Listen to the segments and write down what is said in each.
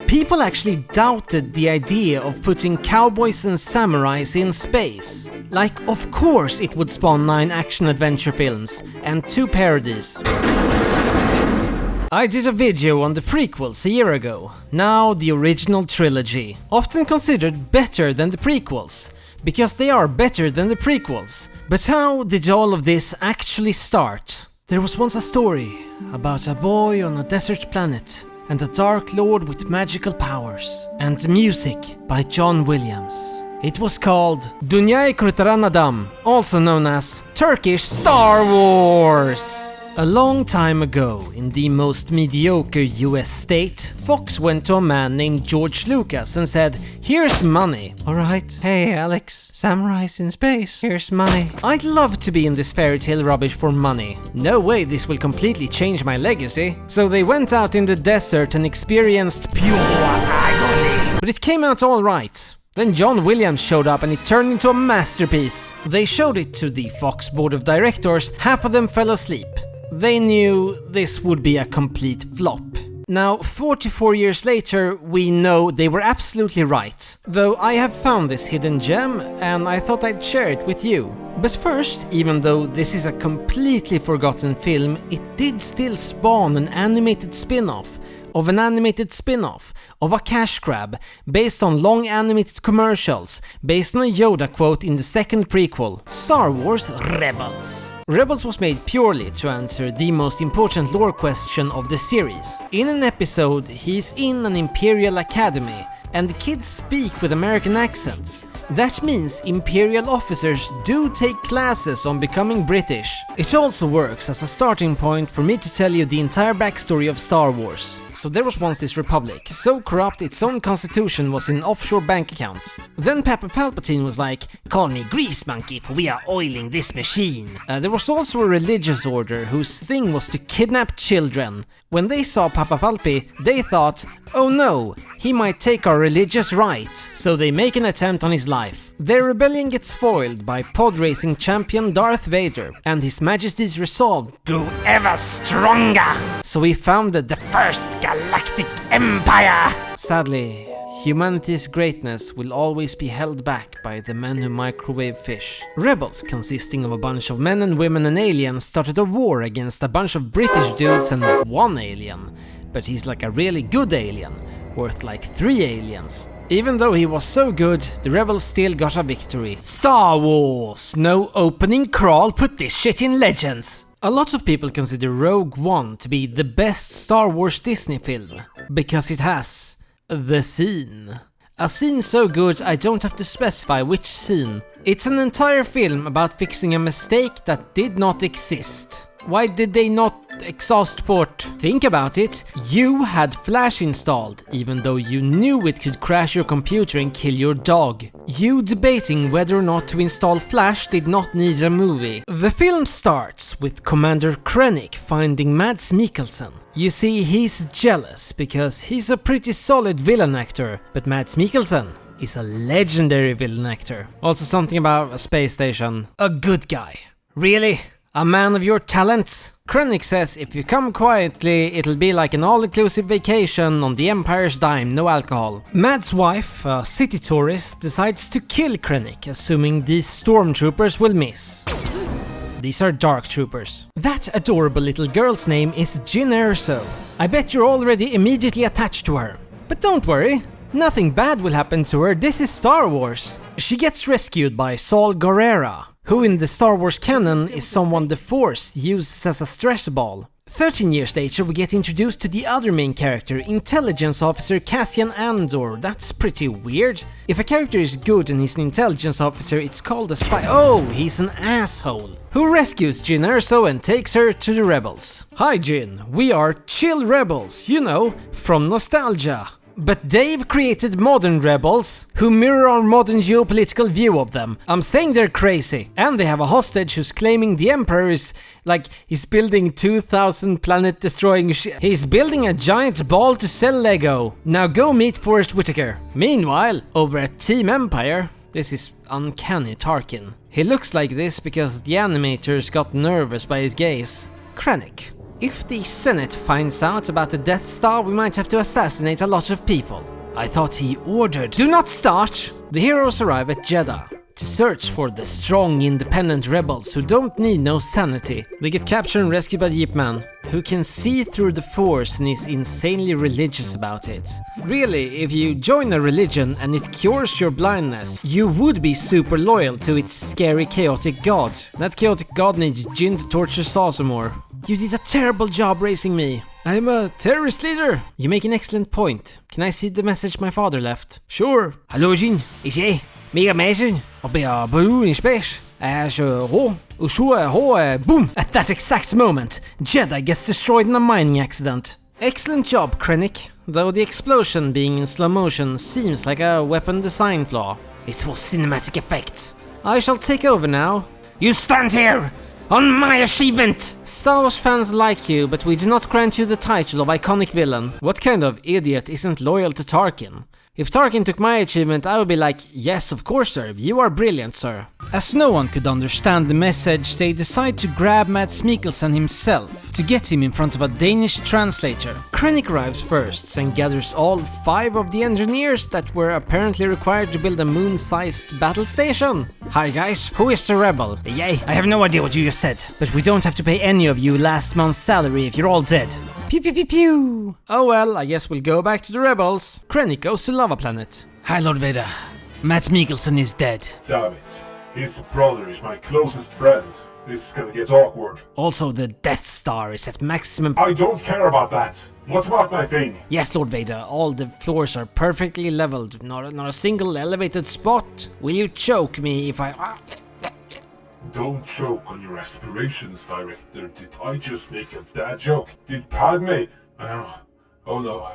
People actually doubted the idea of putting cowboys and samurais in space. Like, of course it would spawn 9 action-adventure films and 2 parodies. I did a video on the prequels a year ago, now the original trilogy, often considered better than the prequels, because they are better than the prequels. But how did all of this actually start? There was once a story about a boy on a desert planet and a dark lord with magical powers, and music by John Williams. It was called Dünyayı Kurtaran Adam, also known as Turkish Star Wars. A long time ago, in the most mediocre US state, Fox went to a man named George Lucas and said, "Here's money." "Alright, hey Alex, samurais in space, here's money." "I'd love to be in this fairy tale rubbish for money. No way this will completely change my legacy." So they went out in the desert and experienced pure agony. But it came out alright. Then John Williams showed up and it turned into a masterpiece. They showed it to the Fox board of directors, half of them fell asleep. They knew this would be a complete flop. Now, 44 years later, we know they were absolutely right. Though I have found this hidden gem, and I thought I'd share it with you. But first, even though this is a completely forgotten film, it did still spawn an animated spin-off of an animated spin-off of a cash grab based on long animated commercials, based on a Yoda quote in the second prequel, Star Wars Rebels. Rebels was made purely to answer the most important lore question of the series. In an episode, he's in an Imperial Academy, and the kids speak with American accents. That means Imperial officers do take classes on becoming British. It also works as a starting point for me to tell you the entire backstory of Star Wars. So there was once this republic, so corrupt its own constitution was in offshore bank accounts. Then Papa Palpatine was like, "Call me Grease Monkey for we are oiling this machine." There was also a religious order whose thing was to kidnap children. When they saw Papa Palpi, they thought, "Oh no, he might take our religious right," so they make an attempt on his life. Their rebellion gets foiled by pod racing champion Darth Vader, and His Majesty's resolve grew ever stronger. So he founded the First Galactic Empire. Sadly, humanity's greatness will always be held back by the men who microwave fish. Rebels, consisting of a bunch of men and women and aliens, started a war against a bunch of British dudes and one alien. But he's like a really good alien, worth like 3 aliens. Even though he was so good, the rebels still got a victory. Star Wars! No opening crawl, put this shit in Legends! A lot of people consider Rogue One to be the best Star Wars Disney film, because it has the scene. A scene so good I don't have to specify which scene. It's an entire film about fixing a mistake that did not exist. Why did they not exhaust port? Think about it. You had Flash installed, even though you knew it could crash your computer and kill your dog. You debating whether or not to install Flash did not need a movie. The film starts with Commander Krennic finding Mads Mikkelsen. You see, he's jealous because he's a pretty solid villain actor, but Mads Mikkelsen is a legendary villain actor. Also something about a space station. A good guy. Really? A man of your talents? Krennic says if you come quietly, it'll be like an all-inclusive vacation on the Empire's dime, no alcohol. Mad's wife, a city tourist, decides to kill Krennic, assuming these stormtroopers will miss. These are dark troopers. That adorable little girl's name is Jyn Erso. I bet you're already immediately attached to her. But don't worry, nothing bad will happen to her, this is Star Wars. She gets rescued by Saul Guerrera, who in the Star Wars canon is someone the Force uses as a stress ball. 13 years later we get introduced to the other main character, Intelligence Officer Cassian Andor. That's pretty weird. If a character is good and he's an intelligence officer, it's called a spy. Oh, he's an asshole. Who rescues Jyn Erso and takes her to the rebels. Hi Jyn, we are chill rebels, you know, from nostalgia. But they've created modern rebels who mirror our modern geopolitical view of them. I'm saying they're crazy. And they have a hostage who's claiming the Emperor is like he's building 2,000 planet destroying shit. He's building a giant ball to sell Lego. Now go meet Forrest Whitaker. Meanwhile, over at Team Empire, this is uncanny Tarkin. He looks like this because the animators got nervous by his gaze. Krennic. If the Senate finds out about the Death Star, we might have to assassinate a lot of people. I thought he ordered— Do not start! The heroes arrive at Jeddah to search for the strong, independent rebels who don't need no sanity. They get captured and rescued by the Yip Man, who can see through the Force and is insanely religious about it. Really, if you join a religion and it cures your blindness, you would be super loyal to its scary, chaotic god. That chaotic god needs Jin to torture Saw some more. You did a terrible job raising me. I'm a terrorist leader. You make an excellent point. Can I see the message my father left? Sure. Hello, Jin. Is he? Mega amazing. I'll be a balloon in space. Boom! At that exact moment, Jedi gets destroyed in a mining accident. Excellent job, Krennic. Though the explosion being in slow motion seems like a weapon design flaw. It's for cinematic effect. I shall take over now. You stand here! On my achievement! Star Wars fans like you, but we do not grant you the title of iconic villain. What kind of idiot isn't loyal to Tarkin? If Tarkin took my achievement, I would be like, yes, of course, sir, you are brilliant, sir. As no one could understand the message, they decide to grab Mads Mikkelsen himself to get him in front of a Danish translator. Krennic arrives first and gathers all 5 of the engineers that were apparently required to build a moon-sized battle station. Hi guys, who is the rebel? Yay, I have no idea what you just said, but we don't have to pay any of you last month's salary if you're all dead. Pew pew pew pew! Oh well, I guess we'll go back to the rebels. Krennic goes to Lava Planet. Hi Lord Vader. Mads Mikkelsen is dead. Damn it. His brother is my closest friend. This is gonna get awkward. Also, the Death Star is at maximum— I don't care about that. What about my thing? Yes, Lord Vader, all the floors are perfectly leveled. Not a single elevated spot. Will you choke me if I— Don't choke on your aspirations, Director. Did I just make a bad joke? Did Padme? Oh no.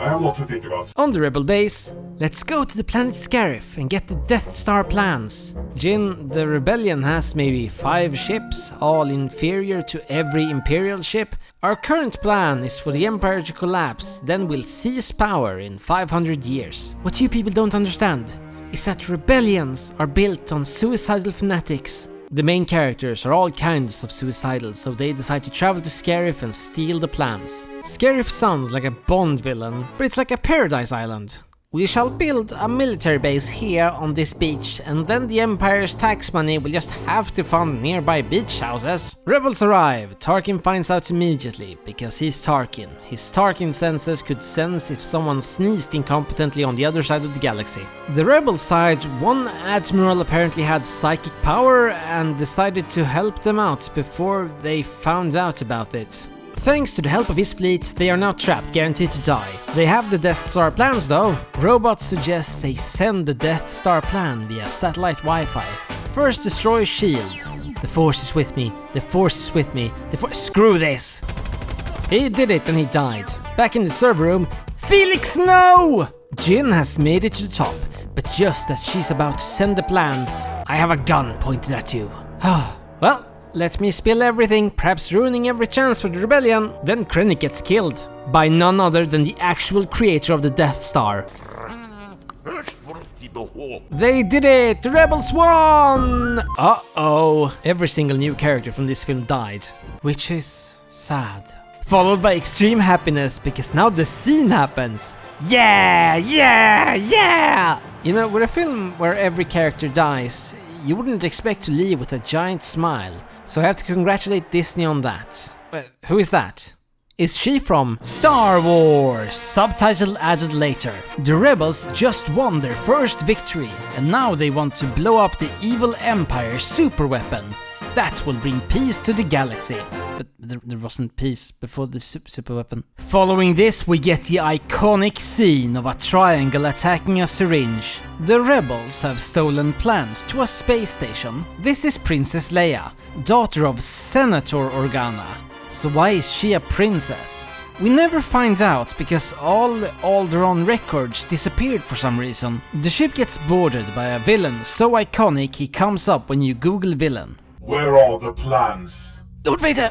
I have a lot to think about. On the rebel base, let's go to the planet Scarif and get the Death Star plans. Jin, the rebellion has maybe 5 ships, all inferior to every Imperial ship. Our current plan is for the Empire to collapse, then we'll seize power in 500 years. What you people don't understand is that rebellions are built on suicidal fanatics. The main characters are all kinds of suicidal, so they decide to travel to Scarif and steal the plans. Scarif sounds like a Bond villain, but it's like a paradise island. We shall build a military base here on this beach, and then the Empire's tax money will just have to fund nearby beach houses. Rebels arrive. Tarkin finds out immediately, because he's Tarkin. His Tarkin senses could sense if someone sneezed incompetently on the other side of the galaxy. The rebel side, one admiral apparently had psychic power and decided to help them out before they found out about it. Thanks to the help of his fleet, they are now trapped, guaranteed to die. They have the Death Star plans though. Robots suggest they send the Death Star plan via satellite Wi-Fi. First destroy S.H.I.E.L.D. The Force is with me. The Force is with me. Screw this! He did it and he died. Back in the server room, Felix, no! Jin has made it to the top, but just as she's about to send the plans, I have a gun pointed at you. Well, let me spill everything, perhaps ruining every chance for the rebellion. Then Krennic gets killed by none other than the actual creator of the Death Star. They did it! The rebels won! Uh-oh. Every single new character from this film died, which is sad. Followed by extreme happiness, because now the scene happens. Yeah! Yeah! Yeah! You know, with a film where every character dies, you wouldn't expect to leave with a giant smile. So I have to congratulate Disney on that. Who is that? Is she from Star Wars? Subtitle added later. The rebels just won their first victory, and now they want to blow up the evil Empire's superweapon. That will bring peace to the galaxy. But there wasn't peace before the superweapon. Following this, we get the iconic scene of a triangle attacking a syringe. The rebels have stolen plans to a space station. This is Princess Leia, daughter of Senator Organa. So why is she a princess? We never find out because all Alderaan records disappeared for some reason. The ship gets boarded by a villain so iconic he comes up when you Google villain. Where are the plans? Lord Vader,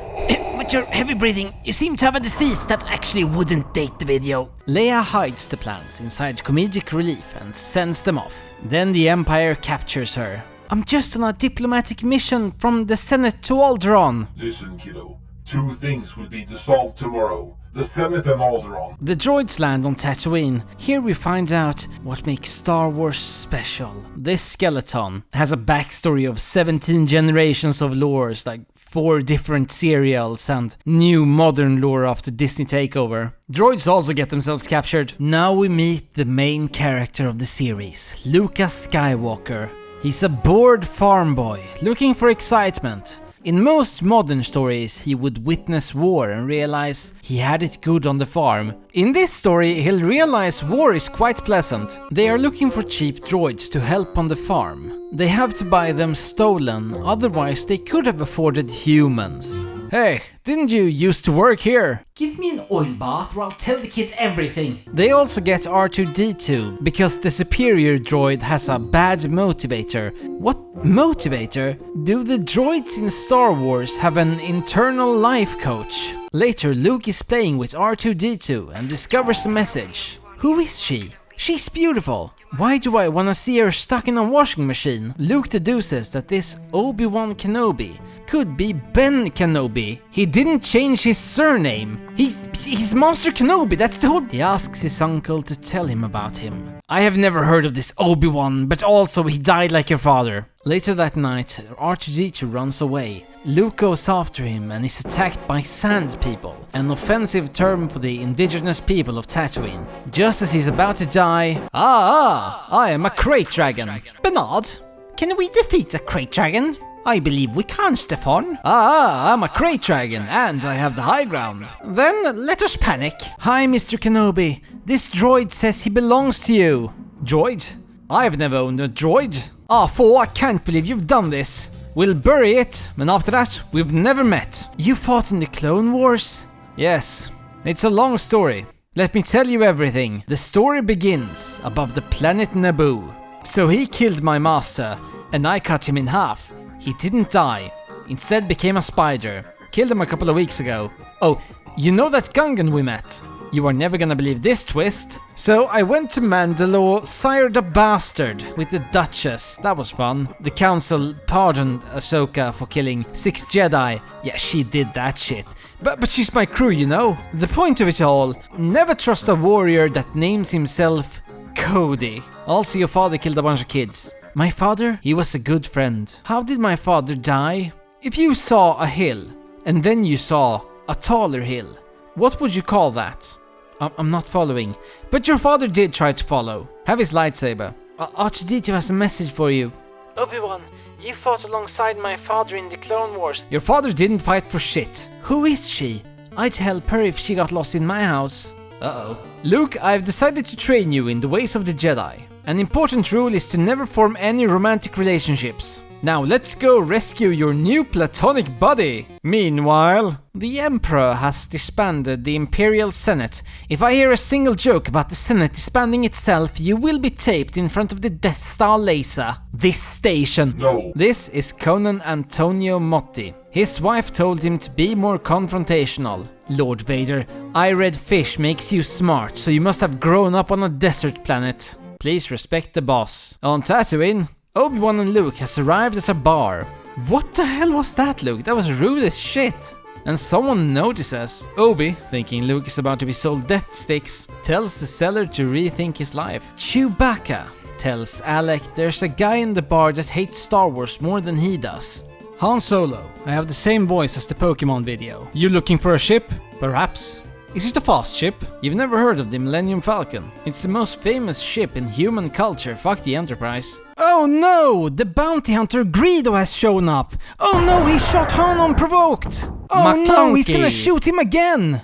with your heavy breathing, you seem to have a disease that actually wouldn't date the video. Leia hides the plans inside comedic relief and sends them off. Then the Empire captures her. I'm just on a diplomatic mission from the Senate to Alderaan. Listen, kiddo. Two things will be dissolved tomorrow. The Senate and Alderaan. The droids land on Tatooine. Here we find out what makes Star Wars special. This skeleton has a backstory of 17 generations of lores, like 4 different serials and new modern lore after Disney takeover. Droids also get themselves captured. Now we meet the main character of the series, Lucas Skywalker. He's a bored farm boy, looking for excitement. In most modern stories, he would witness war and realize he had it good on the farm. In this story, he'll realize war is quite pleasant. They are looking for cheap droids to help on the farm. They have to buy them stolen, otherwise they could have afforded humans. Hey, didn't you used to work here? Give me an oil bath or I'll tell the kids everything. They also get R2-D2 because the superior droid has a bad motivator. What motivator? Do the droids in Star Wars have an internal life coach? Later, Luke is playing with R2-D2 and discovers a message. Who is she? She's beautiful. Why do I wanna see her stuck in a washing machine? Luke deduces that this Obi Wan Kenobi could be Ben Kenobi. He didn't change his surname. He's Master Kenobi, that's the whole... He asks his uncle to tell him about him. I have never heard of this Obi-Wan, but also he died like your father. Later that night, R2-D2 runs away. Luke goes after him and is attacked by sand people, an offensive term for the indigenous people of Tatooine. Just as he's about to die, I am a crate dragon. Bernard, can we defeat a crate dragon? I believe we can, Stefan. I'm a crate dragon, and I have the high ground. Then let us panic. Hi, Mr. Kenobi. This droid says he belongs to you. Droid? I've never owned a droid. I can't believe you've done this. We'll bury it, and after that, we've never met. You fought in the Clone Wars? Yes. It's a long story. Let me tell you everything. The story begins above the planet Naboo. So he killed my master, and I cut him in half. He didn't die, instead became a spider. Killed him a couple of weeks ago. Oh, you know that Gungan we met? You are never gonna believe this twist. So I went to Mandalore, sired a bastard with the Duchess. That was fun. The council pardoned Ahsoka for killing 6 Jedi. Yeah, she did that shit. But she's my crew, you know? The point of it all, never trust a warrior that names himself Cody. Also, your father killed a bunch of kids. My father? He was a good friend. How did my father die? If you saw a hill, and then you saw a taller hill, what would you call that? I'm not following. But your father did try to follow. Have his lightsaber. R2-D2 has a message for you. Obi-Wan, you fought alongside my father in the Clone Wars. Your father didn't fight for shit. Who is she? I'd help her if she got lost in my house. Uh-oh. Luke, I've decided to train you in the ways of the Jedi. An important rule is to never form any romantic relationships. Now let's go rescue your new platonic buddy. Meanwhile, the Emperor has disbanded the Imperial Senate. If I hear a single joke about the Senate disbanding itself, you will be taped in front of the Death Star laser. This station. No. This is Conan Antonio Motti. His wife told him to be more confrontational. Lord Vader, I read fish makes you smart, so you must have grown up on a desert planet. Please respect the boss. On Tatooine, Obi-Wan and Luke has arrived at a bar. What the hell was that, Luke? That was rude as shit. And someone notices. Obi, thinking Luke is about to be sold death sticks, tells the seller to rethink his life. Chewbacca tells Alec there's a guy in the bar that hates Star Wars more than he does. Han Solo, I have the same voice as the Pokemon video. You looking for a ship? Perhaps. Is it a fast ship? You've never heard of the Millennium Falcon. It's the most famous ship in human culture, fuck the Enterprise. Oh no! The bounty hunter Greedo has shown up! Oh no, he shot Han unprovoked! Oh no, he's gonna shoot him again!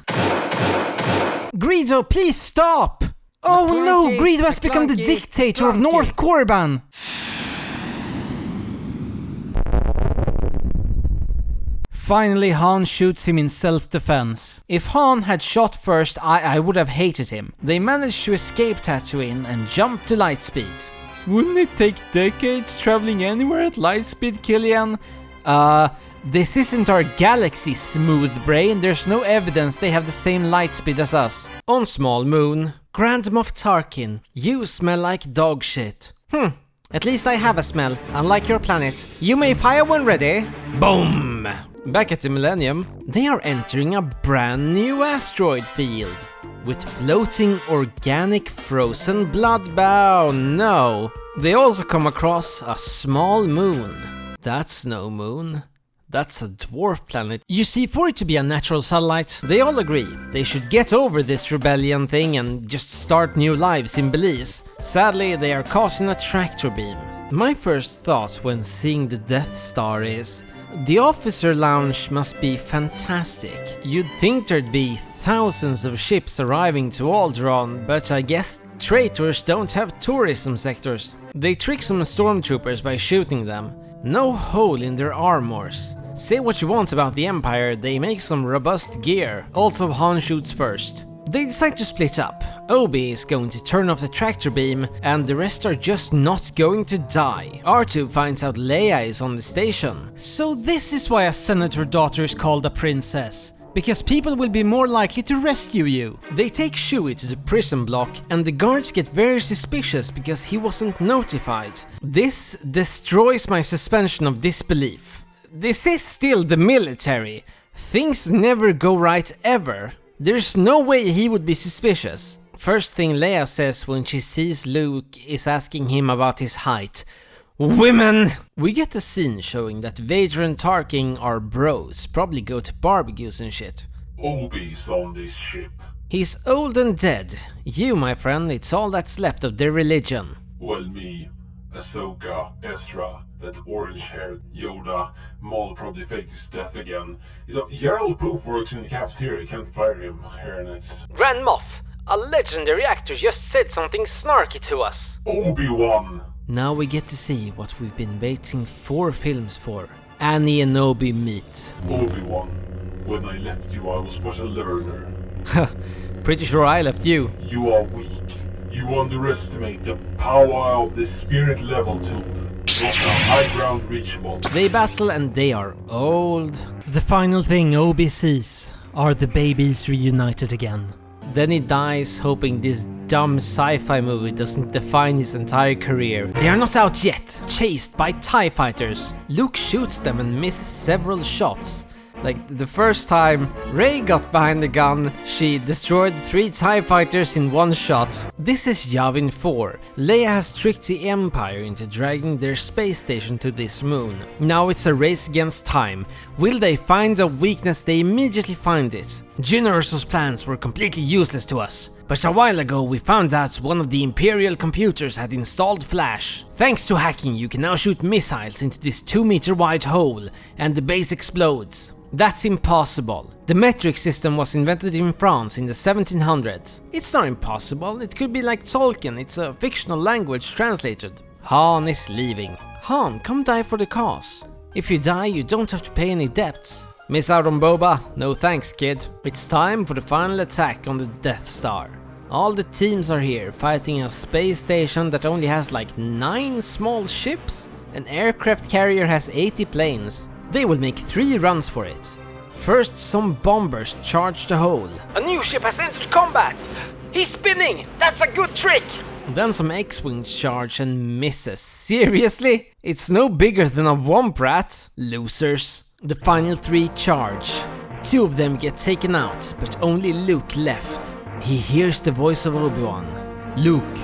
Greedo, please stop! Oh no, Greedo has become the dictator of North Korriban! Finally, Han shoots him in self-defense. If Han had shot first, I would have hated him. They managed to escape Tatooine and jump to lightspeed. Wouldn't it take decades traveling anywhere at lightspeed, Kilian? This isn't our galaxy, smooth brain. There's no evidence they have the same lightspeed as us. On Small Moon, Grand Moff Tarkin, you smell like dog shit. At least I have a smell, unlike your planet. You may fire when ready. Boom! Back at the Millennium, they are entering a brand new asteroid field with floating organic frozen blood no. They also come across a small moon. That's no moon. That's a dwarf planet. You see, for it to be a natural satellite, they all agree they should get over this rebellion thing and just start new lives in Belize. Sadly, they are caught in a tractor beam. My first thought when seeing the Death Star is, the officer lounge must be fantastic. You'd think there'd be thousands of ships arriving to Alderaan, but I guess traitors don't have tourism sectors. They trick some stormtroopers by shooting them. No hole in their armors. Say what you want about the Empire, they make some robust gear. Also, Han shoots first. They decide to split up. Obi is going to turn off the tractor beam, and the rest are just not going to die. R2 finds out Leia is on the station. So this is why a senator daughter is called a princess. Because people will be more likely to rescue you. They take Chewie to the prison block, and the guards get very suspicious because he wasn't notified. This destroys my suspension of disbelief. This is still the military. Things never go right ever. There's no way he would be suspicious. First thing Leia says when she sees Luke is asking him about his height. Women! We get a scene showing that Vader and Tarkin are bros, probably go to barbecues and shit. Obi's on this ship. He's old and dead. You, my friend, it's all that's left of their religion. Well, me, Ahsoka, Ezra, that orange-haired Yoda, Maul probably faked his death again. You know, Gerald Poof works in the cafeteria, can't fire him, hairnets. Grand Moff, a legendary actor just said something snarky to us. Obi-Wan! Now we get to see what we've been waiting 4 films for. Annie and Obi meet. Obi-Wan, when I left you I was but a learner. Pretty sure I left you. You are weak. You underestimate the power of the spirit level tool. Not a high ground reachable. They battle and they are old. The final thing Obi sees are the babies reunited again. Then he dies, hoping this dumb sci-fi movie doesn't define his entire career. They are not out yet, chased by TIE fighters. Luke shoots them and misses several shots. Like the first time Rey got behind the gun, she destroyed 3 TIE fighters in one shot. This is Yavin 4. Leia has tricked the Empire into dragging their space station to this moon. Now it's a race against time. Will they find a weakness? They immediately find it. Jyn Erso's plans were completely useless to us. But a while ago we found out one of the Imperial computers had installed Flash. Thanks to hacking you can now shoot missiles into this 2-meter wide hole and the base explodes. That's impossible. The metric system was invented in France in the 1700s. It's not impossible, it could be like Tolkien, it's a fictional language translated. Han is leaving. Han, come die for the cause. If you die, you don't have to pay any debts. Miss out on Boba? No thanks, kid. It's time for the final attack on the Death Star. All the teams are here, fighting a space station that only has like 9 small ships. An aircraft carrier has 80 planes. They will make 3 runs for it. First, some bombers charge the hole. A new ship has entered combat! He's spinning! That's a good trick! Then some X-Wings charge and misses. Seriously? It's no bigger than a Womp Rat. Losers. The final 3 charge. 2 of them get taken out, but only Luke left. He hears the voice of Obi-Wan. Luke,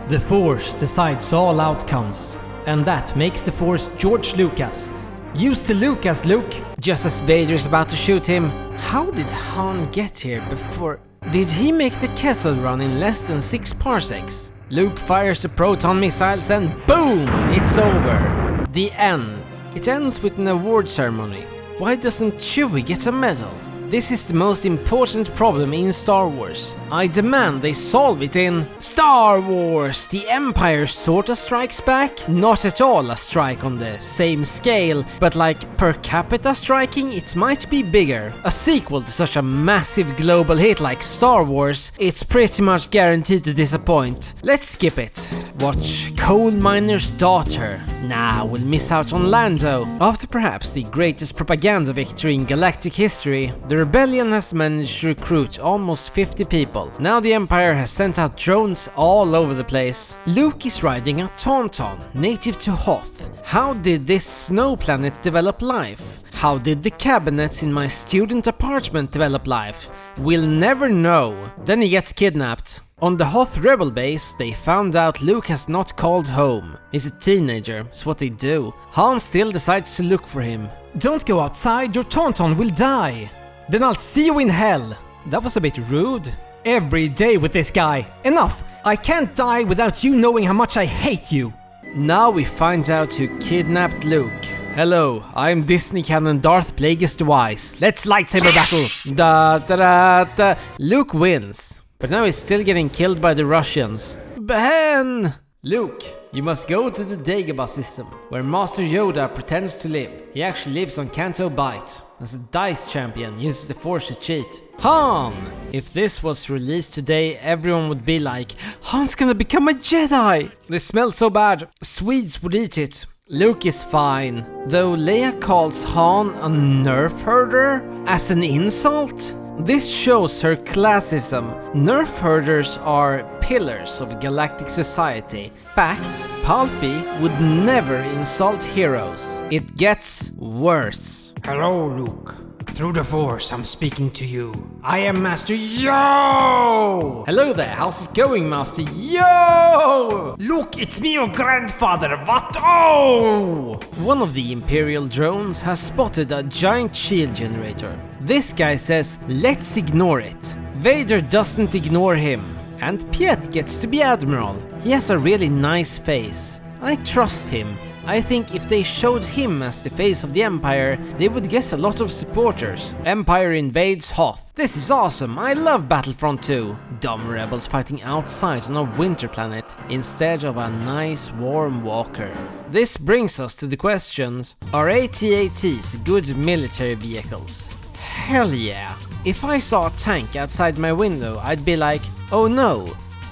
the Force decides all outcomes. And that makes the Force George Lucas. Used to Lucas, Luke. Just as Vader is about to shoot him. How did Han get here before? Did he make the Kessel run in less than 6 parsecs? Luke fires the proton missiles and boom! It's over. The end. It ends with an award ceremony. Why doesn't Chewie get a medal? This is the most important problem in Star Wars. I demand they solve it in Star Wars! The Empire sorta strikes back? Not at all a strike on the same scale, but like per capita striking, it might be bigger. A sequel to such a massive global hit like Star Wars, it's pretty much guaranteed to disappoint. Let's skip it. Watch Coal Miner's Daughter. Nah, we'll miss out on Lando. After perhaps the greatest propaganda victory in galactic history, the rebellion has managed to recruit almost 50 people. Now the Empire has sent out drones all over the place. Luke is riding a Tauntaun, native to Hoth. How did this snow planet develop life? How did the cabinets in my student apartment develop life? We'll never know. Then he gets kidnapped. On the Hoth rebel base, they found out Luke has not called home. He's a teenager, it's what they do. Han still decides to look for him. Don't go outside, your Tauntaun will die. Then I'll see you in hell. That was a bit rude. Every day with this guy. Enough! I can't die without you knowing how much I hate you. Now we find out who kidnapped Luke. Hello, I'm Disney canon Darth Plagueis the Wise. Let's lightsaber battle! Da da da da. Luke wins. But now he's still getting killed by the Russians. Ben! Luke, you must go to the Dagobah system, where Master Yoda pretends to live. He actually lives on Canto Bight. As a dice champion, uses the Force to cheat. Han! If this was released today, everyone would be like, Han's gonna become a Jedi! This smells so bad. Swedes would eat it. Luke is fine, though Leia calls Han a nerf herder as an insult. This shows her classism. Nerf herders are pillars of galactic society. Fact, Palpy would never insult heroes. It gets worse. Hello, Luke. Through the Force, I'm speaking to you. I am Master Yo! Hello there, how's it going, Master Yo? Look, it's me, your grandfather. What? Oh! One of the Imperial drones has spotted a giant shield generator. This guy says, let's ignore it. Vader doesn't ignore him. And Piet gets to be Admiral. He has a really nice face. I trust him. I think if they showed him as the face of the Empire, they would get a lot of supporters. Empire invades Hoth. This is awesome, I love Battlefront 2. Dumb rebels fighting outside on a winter planet, instead of a nice warm walker. This brings us to the questions, are AT-ATs good military vehicles? Hell yeah. If I saw a tank outside my window, I'd be like, oh no,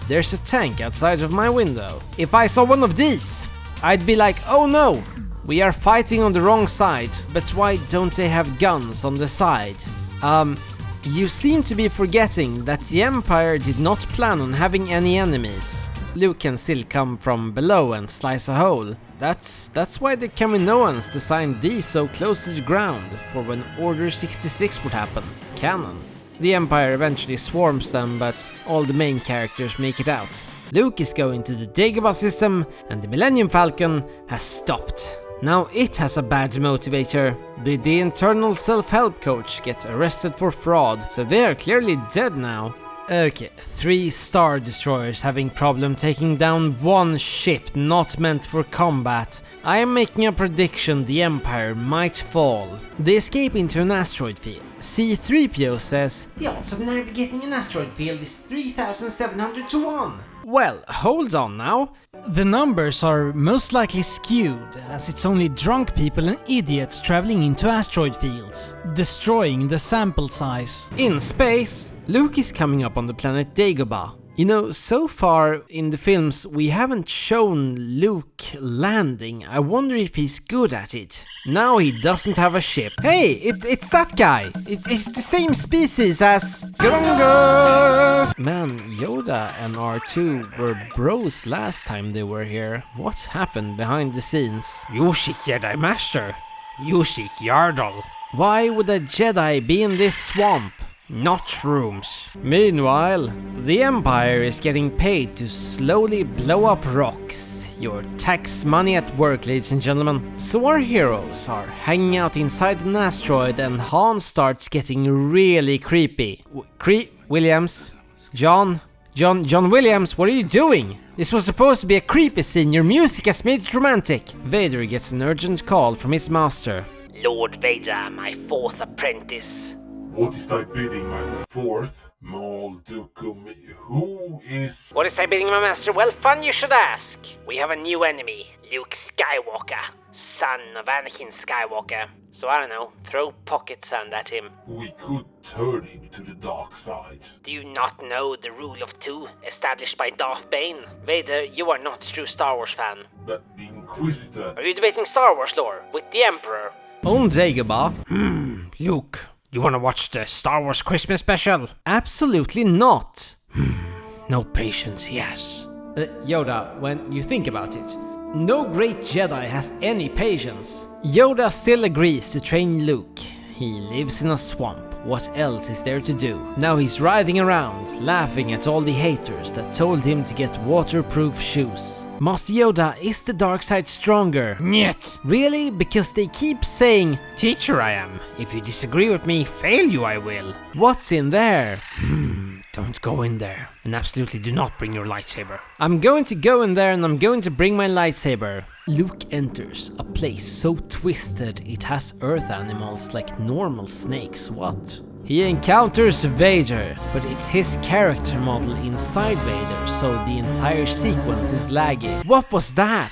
there's a tank outside of my window. If I saw one of these, I'd be like, oh no, we are fighting on the wrong side, but why don't they have guns on the side? You seem to be forgetting that the Empire did not plan on having any enemies. Luke can still come from below and slice a hole. That's why the Kaminoans designed these so close to the ground for when Order 66 would happen. Canon. The Empire eventually swarms them, but all the main characters make it out. Luke is going to the Dagobah system, and the Millennium Falcon has stopped. Now it has a bad motivator. Did the internal self-help coach get arrested for fraud, so they are clearly dead now. Okay, 3 Star Destroyers having problem taking down one ship not meant for combat. I am making a prediction the Empire might fall. They escape into an asteroid field. C-3PO says, the odds of navigating an asteroid field is 3,700 to 1. Well, hold on now. The numbers are most likely skewed, as it's only drunk people and idiots traveling into asteroid fields, destroying the sample size. In space, Luke is coming up on the planet Dagobah. You know, so far in the films we haven't shown Luke landing. I wonder if he's good at it. Now he doesn't have a ship. Hey, it's that guy. It's the same species as Gunga. Man, Yoda and R2 were bros last time they were here. What happened behind the scenes? Yushik Jedi Master. Yushik Yardle. Why would a Jedi be in this swamp? Not shrooms. Meanwhile, the Empire is getting paid to slowly blow up rocks. Your tax money at work, ladies and gentlemen. So our heroes are hanging out inside an asteroid and Han starts getting really creepy. Williams? John Williams, what are you doing? This was supposed to be a creepy scene, your music has made it romantic. Vader gets an urgent call from his master. Lord Vader, my 4th apprentice. What is thy bidding, my fourth? Maul Dooku, who is... What is I bidding, my master? Well, fun you should ask. We have a new enemy, Luke Skywalker, son of Anakin Skywalker. So I don't know, throw pocket sand at him. We could turn him to the dark side. Do you not know the rule of two, established by Darth Bane? Vader, you are not a true Star Wars fan. But the Inquisitor... Are you debating Star Wars lore with the Emperor? On Dagobah. Luke, you wanna watch the Star Wars Christmas special? Absolutely not. No patience, he has. Yoda, when you think about it, no great Jedi has any patience. Yoda still agrees to train Luke. He lives in a swamp. What else is there to do? Now he's riding around, laughing at all the haters that told him to get waterproof shoes. Master Yoda, is the dark side stronger? Niet. Really? Because they keep saying, Teacher I am. If you disagree with me, fail you I will. what's in there? Don't go in there. And absolutely do not bring your lightsaber. I'm going to go in there and I'm going to bring my lightsaber. Luke enters a place so twisted it has earth animals like normal snakes. What? He encounters Vader, but it's his character model inside Vader, so the entire sequence is laggy. What was that?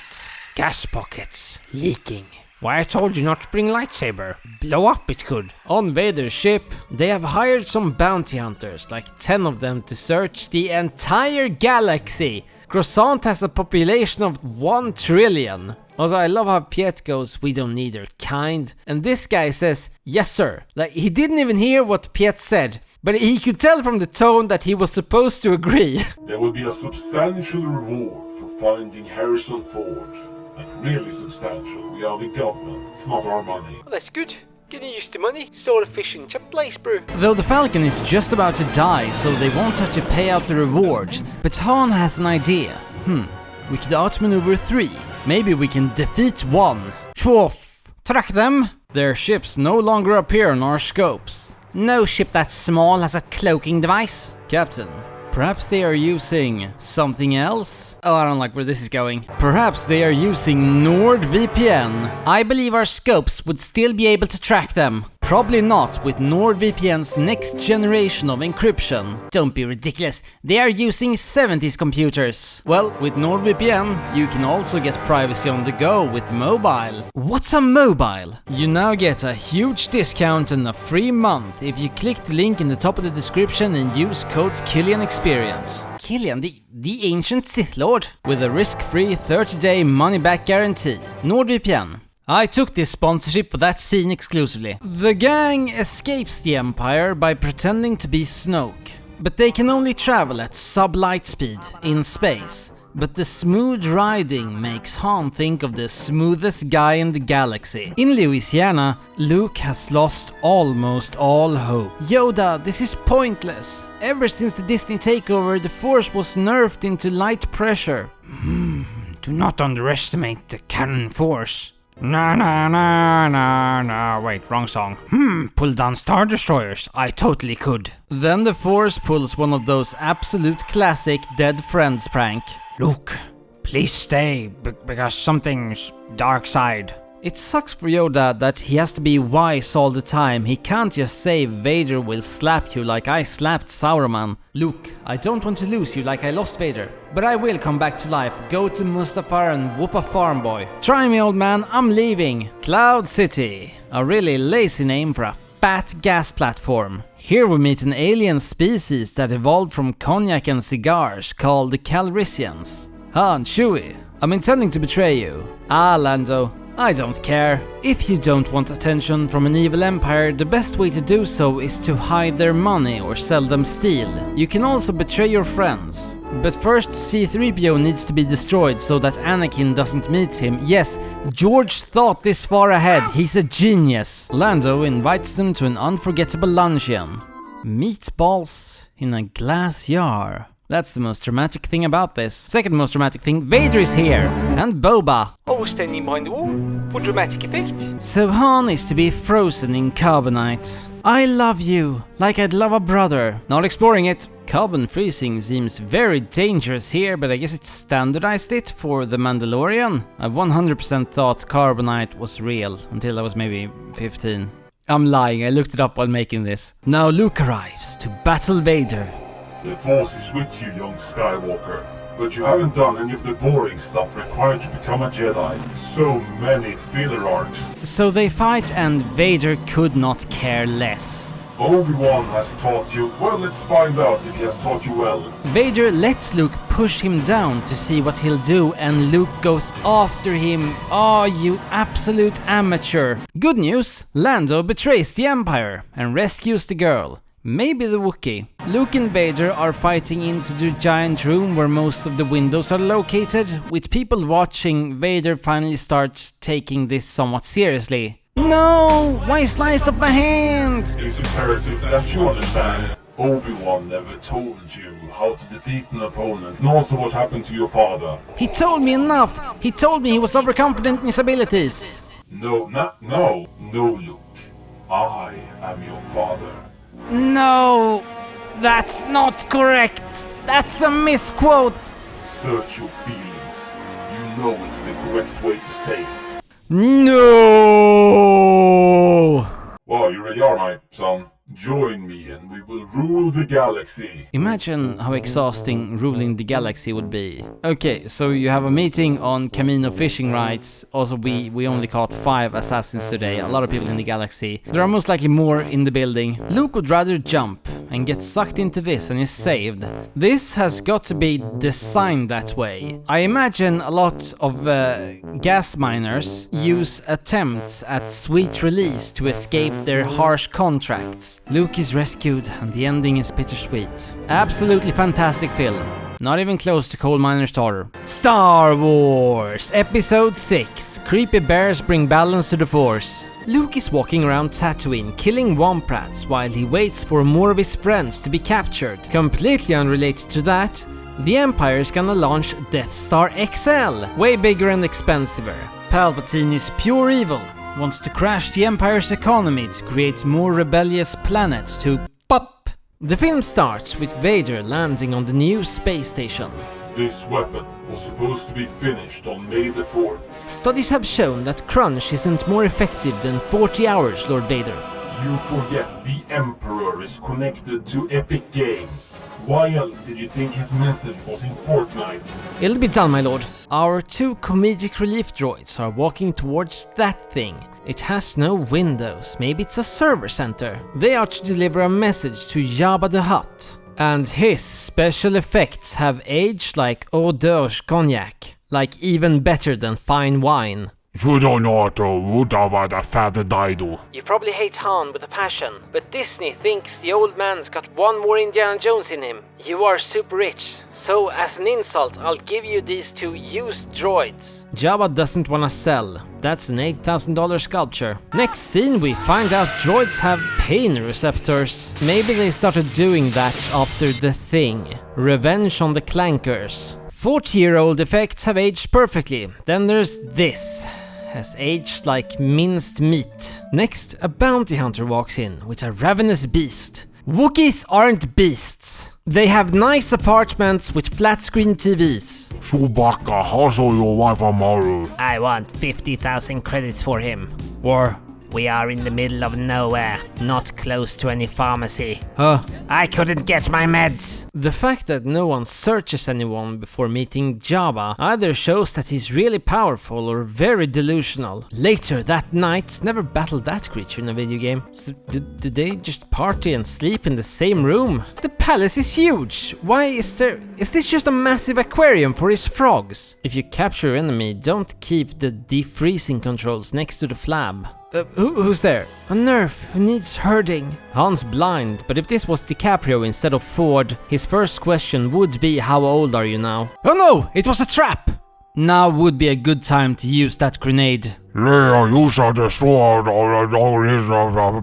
Gas pockets. Leaking. Why I told you not to bring lightsaber. Blow up it could. On Vader's ship, they have hired some bounty hunters, like 10 of them, to search the entire galaxy. Croissant has a population of 1 trillion. Also, I love how Piet goes, we don't need her kind. And this guy says, yes sir. Like, he didn't even hear what Piet said, but he could tell from the tone that he was supposed to agree. There will be a substantial reward for finding Harrison Ford. Like, really substantial. We are the government, it's not our money. Well, that's good. Getting used to money. So efficient. A place, bro. Though the Falcon is just about to die, so they won't have to pay out the reward. But Han has an idea. We could outmaneuver 3. Maybe we can defeat 1. Schwoof! Track them! Their ships no longer appear on our scopes. No ship that small has a cloaking device. Captain, perhaps they are using something else? Oh, I don't like where this is going. Perhaps they are using NordVPN. I believe our scopes would still be able to track them. Probably not with NordVPN's next generation of encryption. Don't be ridiculous, they are using 70s computers. Well, with NordVPN, you can also get privacy on the go with mobile. What's a mobile? You now get a huge discount and a free month if you click the link in the top of the description and use code Kilian Experience. Kilian, the ancient Sith Lord, with a risk-free 30-day money-back guarantee. NordVPN. I took this sponsorship for that scene exclusively. The gang escapes the Empire by pretending to be Snoke, but they can only travel at sub-light speed in space. But the smooth riding makes Han think of the smoothest guy in the galaxy. In Louisiana, Luke has lost almost all hope. Yoda, this is pointless. Ever since the Disney takeover, the Force was nerfed into light pressure. Do not underestimate the canon force. Wait, wrong song. Pull down Star Destroyers. I totally could. Then the Force pulls one of those absolute classic dead friends prank. Luke, please stay, because something's dark side. It sucks for Yoda that he has to be wise all the time. He can't just say Vader will slap you like I slapped Sauron. Luke, I don't want to lose you like I lost Vader, but I will come back to life, go to Mustafar and whoop a farm boy. Try me, old man, I'm leaving. Cloud City, a really lazy name for a fat gas platform. Here we meet an alien species that evolved from cognac and cigars called the Calrissians. Han, Chewie, I'm intending to betray you. Ah, Lando, I don't care. If you don't want attention from an evil empire, the best way to do so is to hide their money or sell them steel. You can also betray your friends. But first, C-3PO needs to be destroyed so that Anakin doesn't meet him. Yes, George thought this far ahead, he's a genius. Lando invites them to an unforgettable luncheon. Meatballs in a glass jar. That's the most dramatic thing about this. Second most dramatic thing, Vader is here! And Boba. Always standing behind the wall for dramatic effect. So Han is to be frozen in carbonite. I love you, like I'd love a brother. Not exploring it. Carbon freezing seems very dangerous here, but I guess it's standardized it for the Mandalorian. I 100% thought carbonite was real until I was maybe 15. I'm lying, I looked it up while making this. Now Luke arrives to battle Vader. The Force is with you, young Skywalker. But you haven't done any of the boring stuff required to become a Jedi. So many filler arcs. So they fight and Vader could not care less. Obi Wan has taught you. Well, let's find out if he has taught you well. Vader lets Luke push him down to see what he'll do, and Luke goes after him. Oh, you absolute amateur. Good news, Lando betrays the Empire and rescues the girl. Maybe the Wookiee. Luke and Vader are fighting into the giant room where most of the windows are located. With people watching, Vader finally starts taking this somewhat seriously. No! Why sliced off my hand? It's imperative that you understand. Obi-Wan never told you how to defeat an opponent, and also what happened to your father. He told me enough! He told me he was overconfident in his abilities. No, Luke. I am your father. No, that's not correct. That's a misquote. Search your feelings. You know it's the correct way to say it. No! Well, you really are, my son. Join me and we will rule the galaxy. Imagine how exhausting ruling the galaxy would be. Okay, so you have a meeting on Camino fishing rights. Also, we only caught 5 assassins today, a lot of people in the galaxy. There are most likely more in the building. Luke would rather jump and get sucked into this and is saved. This has got to be designed that way. I imagine a lot of gas miners use attempts at sweet release to escape their harsh contracts. Luke is rescued and the ending is bittersweet. Absolutely fantastic film. Not even close to Coal Miner's Daughter. Star Wars Episode 6. Creepy bears bring balance to the Force. Luke is walking around Tatooine killing Womprats while he waits for more of his friends to be captured. Completely unrelated to that, the Empire is gonna launch Death Star XL. Way bigger and expensiver. Palpatine is pure evil. Wants to crash the Empire's economy to create more rebellious planets to pop. The film starts with Vader landing on the new space station. This weapon was supposed to be finished on May the 4th. Studies have shown that crunch isn't more effective than 40 hours, Lord Vader. You forget the Emperor is connected to Epic Games. Why else did you think his message was in Fortnite? It'll be done, my lord. Our 2 comedic relief droids are walking towards that thing. It has no windows, maybe it's a server center. They are to deliver a message to Jabba the Hutt. And his special effects have aged like eau d'orge cognac. Like even better than fine wine. You don't know what the father died. You probably hate Han with a passion, but Disney thinks the old man's got one more Indiana Jones in him. You are super rich, so as an insult I'll give you these 2 used droids. Jabba doesn't wanna sell. That's an $8,000 sculpture. Next scene we find out droids have pain receptors. Maybe they started doing that after The Thing. Revenge on the Clankers. 40-year-old effects have aged perfectly. Then there's this. Has aged like minced meat. Next, a bounty hunter walks in with a ravenous beast. Wookiees aren't beasts. They have nice apartments with flat-screen TVs. Chewbacca, how so your wife tomorrow? I want 50,000 credits for him. Or, We are in the middle of nowhere, not close to any pharmacy. I couldn't get my meds. The fact that no one searches anyone before meeting Jabba either shows that he's really powerful or very delusional. Later that night, never battled that creature in a video game. So, do they just party and sleep in the same room? The palace is huge. Why is this just a massive aquarium for his frogs? If you capture your enemy, don't keep the defreezing controls next to the flab. Who's there? A nerf who needs herding. Han's blind, but if this was DiCaprio instead of Ford, his first question would be how old are you now? Oh no, it was a trap! Now would be a good time to use that grenade. Yeah, you shall destroy all his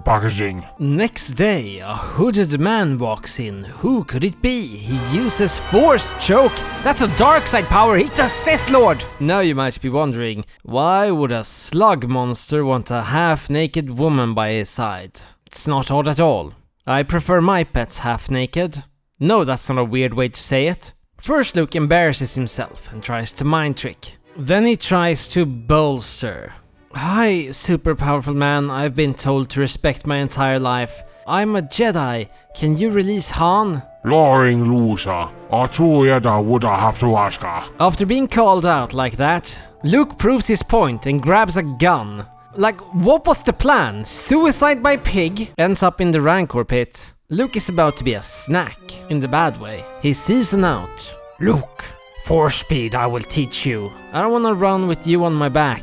packaging. Next day, a hooded man walks in. Who could it be? He uses Force Choke. That's a dark side power. He's a Sith Lord. Now you might be wondering, why would a slug monster want a half-naked woman by his side? It's not odd at all. I prefer my pets half-naked. No, that's not a weird way to say it. First, Luke embarrasses himself and tries to mind trick. Then he tries to bolster. Hi, super powerful man. I've been told to respect my entire life. I'm a Jedi. Can you release Han? Lying loser. I tror jag där would I have to ask her. After being called out like that, Luke proves his point and grabs a gun. Like, what was the plan? Suicide by pig? Ends up in the Rancor pit. Luke is about to be a snack, in the bad way. He's seasoned out. Luke, force speed I will teach you. I don't wanna run with you on my back.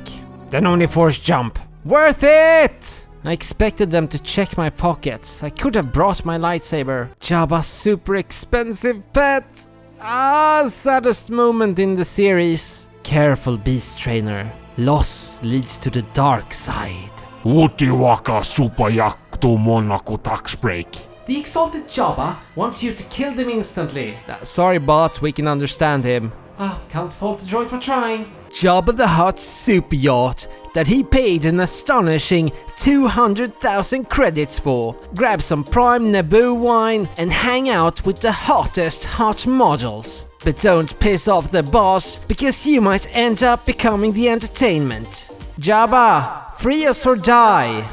Then only force jump. Worth it! I expected them to check my pockets. I could have brought my lightsaber. Jabba's super expensive pet. Saddest moment in the series. Careful, beast trainer. Loss leads to the dark side. Utiwaka superjaktu Monaco tax break. The exalted Jabba wants you to kill them instantly. Sorry bots, we can understand him. Can't fault the droid for trying. Jabba the Hutt's super yacht that he paid an astonishing 200,000 credits for. Grab some prime Naboo wine and hang out with the hottest hot models. But don't piss off the boss, because you might end up becoming the entertainment. Jabba, free us or die.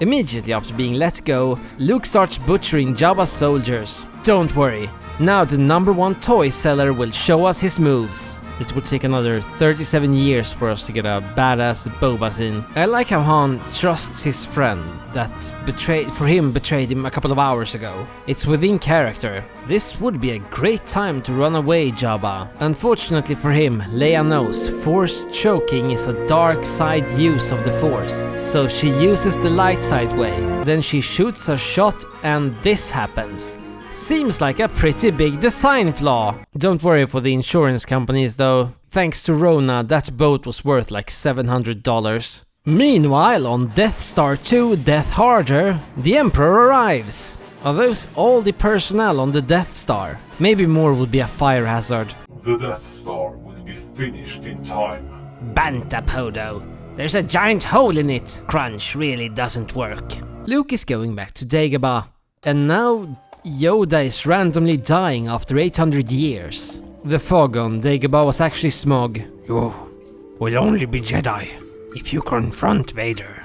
Immediately after being let go, Luke starts butchering Jabba's soldiers. Don't worry, now the #1 toy seller will show us his moves. It would take another 37 years for us to get a badass Boba scene. I like how Han trusts his friend that betrayed him a couple of hours ago. It's within character. This would be a great time to run away, Jabba. Unfortunately for him, Leia knows Force choking is a dark side use of the Force, so she uses the light side way. Then she shoots a shot and this happens. Seems like a pretty big design flaw. Don't worry for the insurance companies though. Thanks to Rona, that boat was worth like $700. Meanwhile, on Death Star 2 Death Harder, the Emperor arrives. Are those all the personnel on the Death Star? Maybe more would be a fire hazard. The Death Star will be finished in time. Bantapodo. There's a giant hole in it. Crunch really doesn't work. Luke is going back to Dagobah. And now Yoda is randomly dying after 800 years. The fog on Dagobah was actually smog. You will only be Jedi if you confront Vader.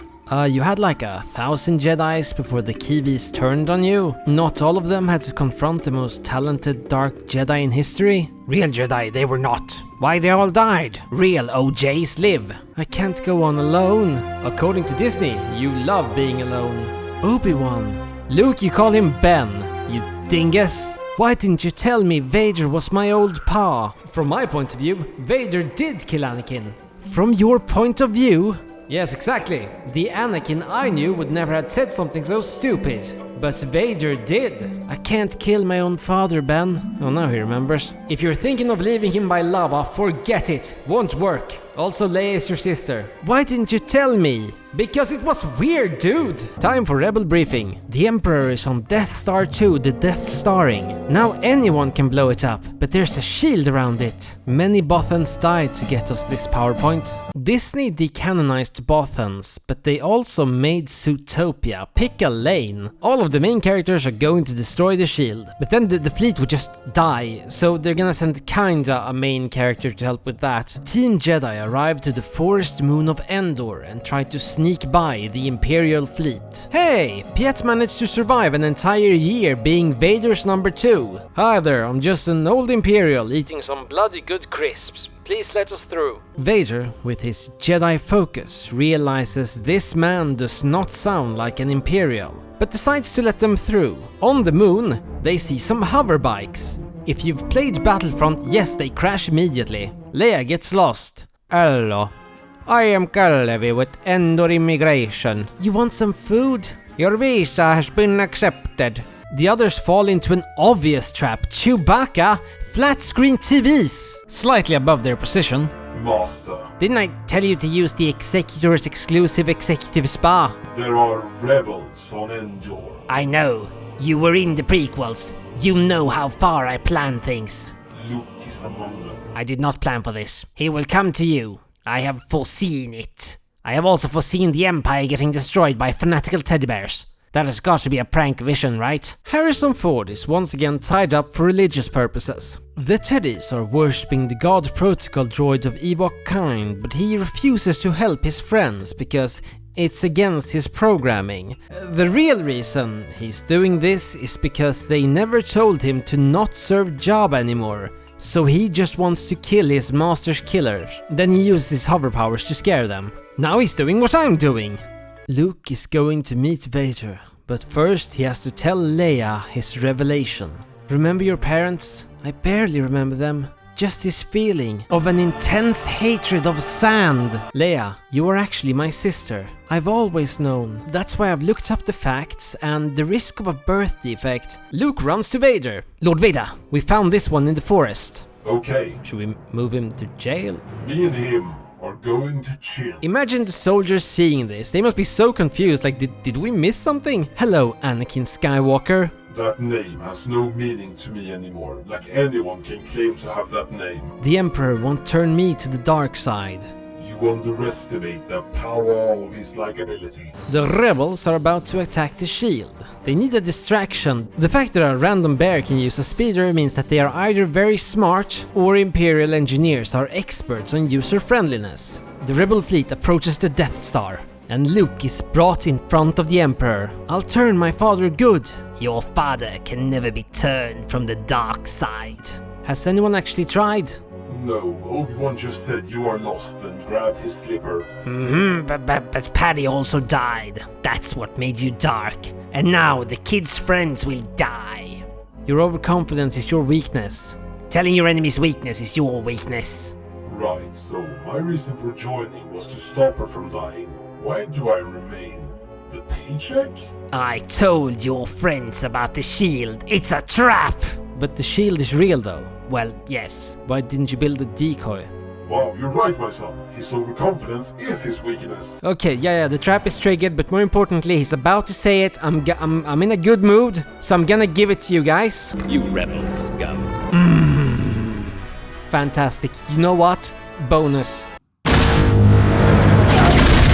You had like 1,000 Jedis before the Kiwis turned on you. Not all of them had to confront the most talented dark Jedi in history. Real Jedi they were not. Why they all died? Real OJs live. I can't go on alone. According to Disney, you love being alone. Obi-Wan. Luke, you call him Ben. You dingus! Why didn't you tell me Vader was my old pa? From my point of view, Vader did kill Anakin. From your point of view? Yes, exactly. The Anakin I knew would never have said something so stupid. But Vader did. I can't kill my own father, Ben. Oh, now he remembers. If you're thinking of leaving him by lava, forget it. Won't work. Also, Leia is your sister. Why didn't you tell me? Because it was weird, dude! Time for Rebel Briefing. The Emperor is on Death Star 2, the Death Starring. Now anyone can blow it up, but there's a shield around it. Many Bothans died to get us this PowerPoint. Disney decanonized Bothans, but they also made Zootopia. Pick a lane. All of the main characters are going to destroy the shield, but then the fleet would just die, so they're gonna send kinda a main character to help with that. Team Jedi arrived to the forest moon of Endor and tried to sneak by the Imperial fleet. Hey! Piet managed to survive an entire year being Vader's #2. Hi there, I'm just an old Imperial eating some bloody good crisps. Please let us through. Vader, with his Jedi focus, realizes this man does not sound like an Imperial, but decides to let them through. On the moon, they see some hover bikes. If you've played Battlefront, yes, they crash immediately. Leia gets lost. Hello. I am Kalevi with Endor Immigration. You want some food? Your visa has been accepted. The others fall into an obvious trap. Chewbacca, flat screen TVs, slightly above their position. Master, Didn't I tell you to use the Executor's exclusive executive spa? there are rebels on Endor. I know. You were in the prequels. You know how far I plan things. Luke is among them. I did not plan for this. He will come to you. I have foreseen it. I have also foreseen the Empire getting destroyed by fanatical teddy bears. That has got to be a prank vision, right? Harrison Ford is once again tied up for religious purposes. The Teddies are worshipping the God Protocol droid of Ewok kind, but he refuses to help his friends because it's against his programming. The real reason he's doing this is because they never told him to not serve Jabba anymore. So he just wants to kill his master's killer. Then he uses his hover powers to scare them. Now he's doing what I'm doing. Luke is going to meet Vader, but first he has to tell Leia his revelation. Remember your parents? I barely remember them. Just this feeling of an intense hatred of sand. Leia, you are actually my sister. I've always known. That's why I've looked up the facts and the risk of a birth defect. Luke runs to Vader. Lord Vader, we found this one in the forest. Okay, Should we move him to jail? me and him are going to chill. Imagine the soldiers seeing this. They must be so confused, like did we miss something? Hello, Anakin Skywalker. That name has no meaning to me anymore, like anyone can claim to have that name. The Emperor won't turn me to the dark side. You underestimate the power of his likability. The rebels are about to attack the shield. They need a distraction. The fact that a random bear can use a speeder means that they are either very smart or Imperial engineers are experts on user friendliness. The rebel fleet approaches the Death Star, and Luke is brought in front of the Emperor. I'll turn my father good. Your father can never be turned from the dark side. Has anyone actually tried? No, Obi-Wan just said you are lost and grabbed his slipper. But Paddy also died. That's what made you dark. And now the kid's friends will die. Your overconfidence is your weakness. Telling your enemy's weakness is your weakness. Right, so my reason for joining was to stop her from dying. Why do I remain? The paycheck? I told your friends about the shield. It's a trap! But the shield is real though. Well, yes. Why didn't you build a decoy? Wow, you're right, my son. His overconfidence is his weakness. Okay, yeah, the trap is triggered, but more importantly, he's about to say it. I'm in a good mood, so I'm gonna give it to you guys. You rebel scum. Fantastic. You know what? Bonus.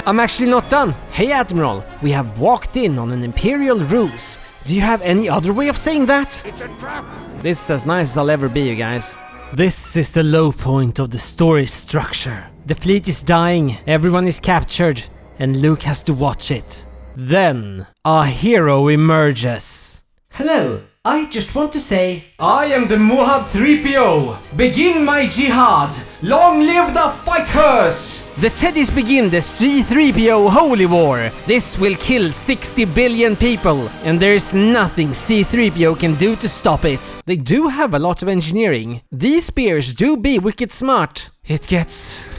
I'm actually not done. Hey Admiral, we have walked in on an Imperial ruse. Do you have any other way of saying that? It's a trap! This is as nice as I'll ever be, you guys. This is the low point of the story structure. The fleet is dying, everyone is captured, and Luke has to watch it. Then, a hero emerges. Hello, I just want to say, I am the Muhad 3PO. Begin my jihad. Long live the fighters! The Teddies begin the C-3PO Holy War. This will kill 60 billion people, and there is nothing C-3PO can do to stop it. They do have a lot of engineering. These spears do be wicked smart. It gets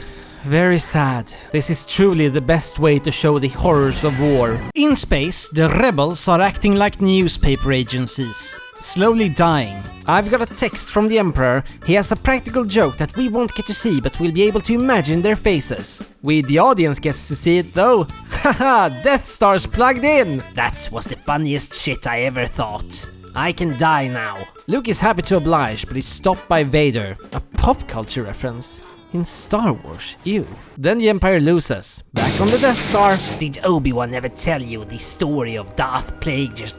very sad. This is truly the best way to show the horrors of war. In space, the rebels are acting like newspaper agencies, slowly dying. I've got a text from the Emperor. He has a practical joke that we won't get to see, but we'll be able to imagine their faces. We, the audience, gets to see it though. Haha, Death Star's plugged in! That was the funniest shit I ever thought. I can die now. Luke is happy to oblige, but he's stopped by Vader. A pop culture reference. In Star Wars, ew. Then the Empire loses. Back on the Death Star. Did Obi-Wan ever tell you the story of Darth Plagueis?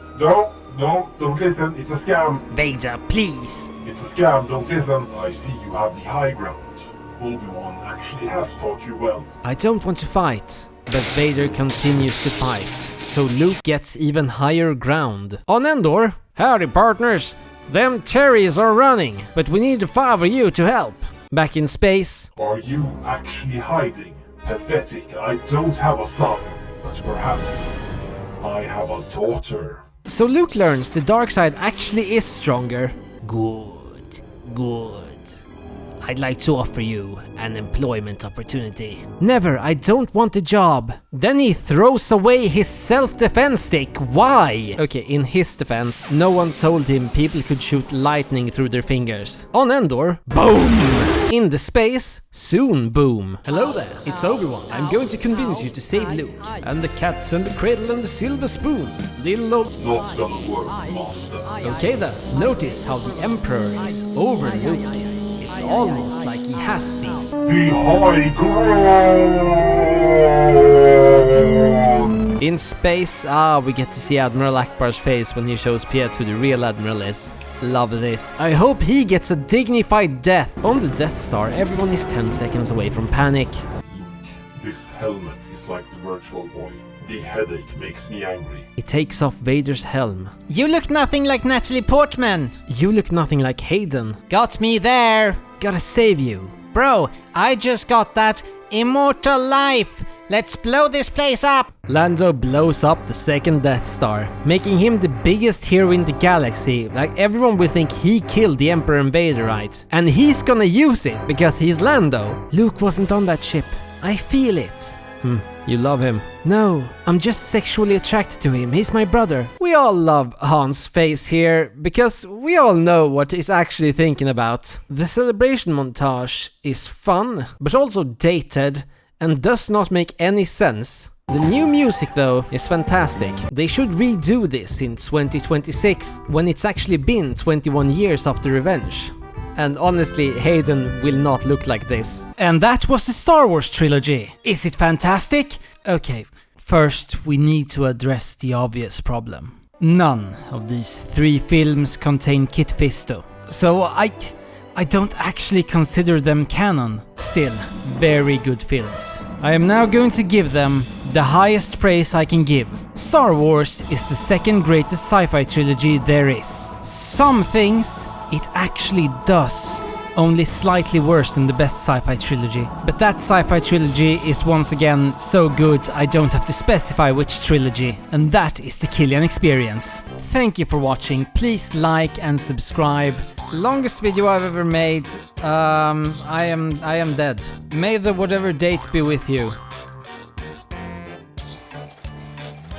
No, don't listen, it's a scam. Vader, please. It's a scam, don't listen. I see you have the high ground. Obi-Wan actually has taught you well. I don't want to fight, but Vader continues to fight, so Luke gets even higher ground. On Endor, howdy partners. Them cherries are running, but we need 5 of you to help. Back in space. Are you actually hiding? Pathetic, I don't have a son, but perhaps I have a daughter. So Luke learns the dark side actually is stronger. Good. I'd like to offer you an employment opportunity. Never, I don't want the job. Then he throws away his self-defense stick. Why? Okay, in his defense, no one told him people could shoot lightning through their fingers. On Endor, boom! In the space, soon boom. Hello there, it's Obi-Wan. I'm going to convince you to save Luke. And the cats and the cradle and the silver spoon. Little old... Not gonna work, master. Okay then, notice how the Emperor is over Luke. It's almost like he has the high ground! In space, we get to see Admiral Akbar's face when he shows Piet who the real Admiral is. Love this. I hope he gets a dignified death. On the Death Star, everyone is 10 seconds away from panic. This helmet is like the Virtual Boy. The headache makes me angry. He takes off Vader's helm. You look nothing like Natalie Portman. You look nothing like Hayden. Got me there. Gotta save you. Bro, I just got that immortal life. Let's blow this place up. Lando blows up the second Death Star, making him the biggest hero in the galaxy. Like, everyone will think he killed the Emperor and Vader, right? And he's gonna use it because he's Lando. Luke wasn't on that ship. I feel it. You love him. No, I'm just sexually attracted to him. He's my brother. We all love Han's face here because we all know what he's actually thinking about. The celebration montage is fun, but also dated and does not make any sense. The new music though is fantastic. They should redo this in 2026 when it's actually been 21 years after Revenge. And honestly, Hayden will not look like this. And that was the Star Wars trilogy. Is it fantastic? Okay, first we need to address the obvious problem. None of these 3 films contain Kit Fisto. So I don't actually consider them canon. Still, very good films. I am now going to give them the highest praise I can give. Star Wars is the second greatest sci-fi trilogy there is. Some things it actually does, only slightly worse than the best sci-fi trilogy. But that sci-fi trilogy is once again so good I don't have to specify which trilogy, and that is the Kilian experience. Thank you for watching, please like and subscribe. Longest video I've ever made. I am dead. May the whatever date be with you.